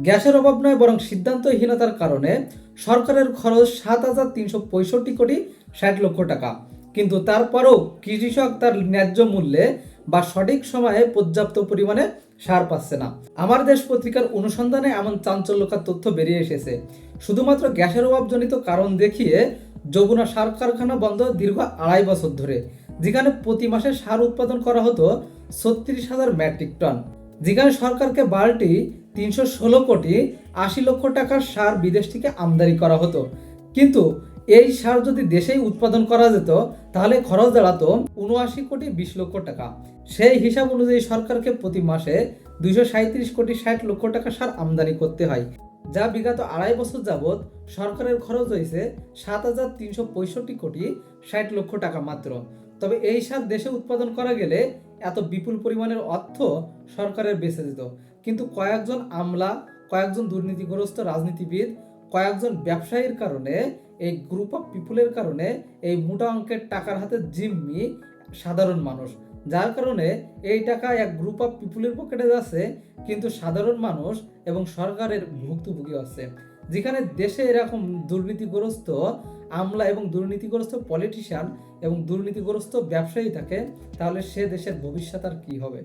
গ্যাসের অভাব নয়, বরং সিদ্ধান্তহীনতার কারণে সরকারের খরচ 7,365 কোটি 60 লক্ষ টাকা। কিন্তু তারপরেও কৃষক তার ন্যায্য মূল্যে বা সঠিক সময়ে পর্যাপ্ত পরিমাণে সার পাচ্ছে না। আমার দেশ পত্রিকার অনুসন্ধানে এমন চাঞ্চল্যকর তথ্য বেরিয়ে এসেছে। শুধুমাত্র গ্যাসের অভাবজনিত কারণ দেখিয়ে যমুনা সার কারখানা বন্ধ দীর্ঘ 2.5 বছর ধরে, যেখানে প্রতি মাসে সার উৎপাদন করা হতো 36,000 মেট্রিক টন, যেখানে সরকারকে বাল্টি 316 কোটি 80 লক্ষ টাকার সার বিদেশ থেকে আমদানি করা হতো। কিন্তু এই সার যদি দেশেই উৎপাদন করা যেত তাহলে খরচ দাঁড়াতো 79 কোটি 20 লক্ষ টাকা। সেই হিসাব অনুযায়ী সরকারকে প্রতি মাসে 237 কোটি 60 লক্ষ টাকা সার আমদানি করতে হয়, যা বিগত 2.5 বছর যাবৎ সরকারের খরচ হয়েছে 7,365 কোটি 60 লক্ষ টাকা মাত্র। তবে এই সার দেশে উৎপাদন করা গেলে এত বিপুল পরিমাণের অর্থ সরকারের বেঁচে যেত, কিন্তু কয়েকজন আমলা, কয়েকজন দুর্নীতিগ্রস্ত রাজনীতিবিদ, কয়েকজন ব্যবসায়ীর কারণে, এই গ্রুপ অফ পিপুলের কারণে এই মোটা অঙ্কের টাকার হাতে জিম্মি সাধারণ মানুষ, যার কারণে এই টাকা এক গ্রুপ অফ পিপুলের পকেটে যাচ্ছে, কিন্তু সাধারণ মানুষ এবং সরকারের ভুক্তভোগী হচ্ছে। যেখানে দেশে এরকম দুর্নীতিগ্রস্ত আমলা এবং দুর্নীতিগ্রস্ত পলিটিশিয়ান এবং দুর্নীতিগ্রস্ত ব্যবসায়ী থাকে, তাহলে সে দেশের ভবিষ্যৎ আর কি হবে?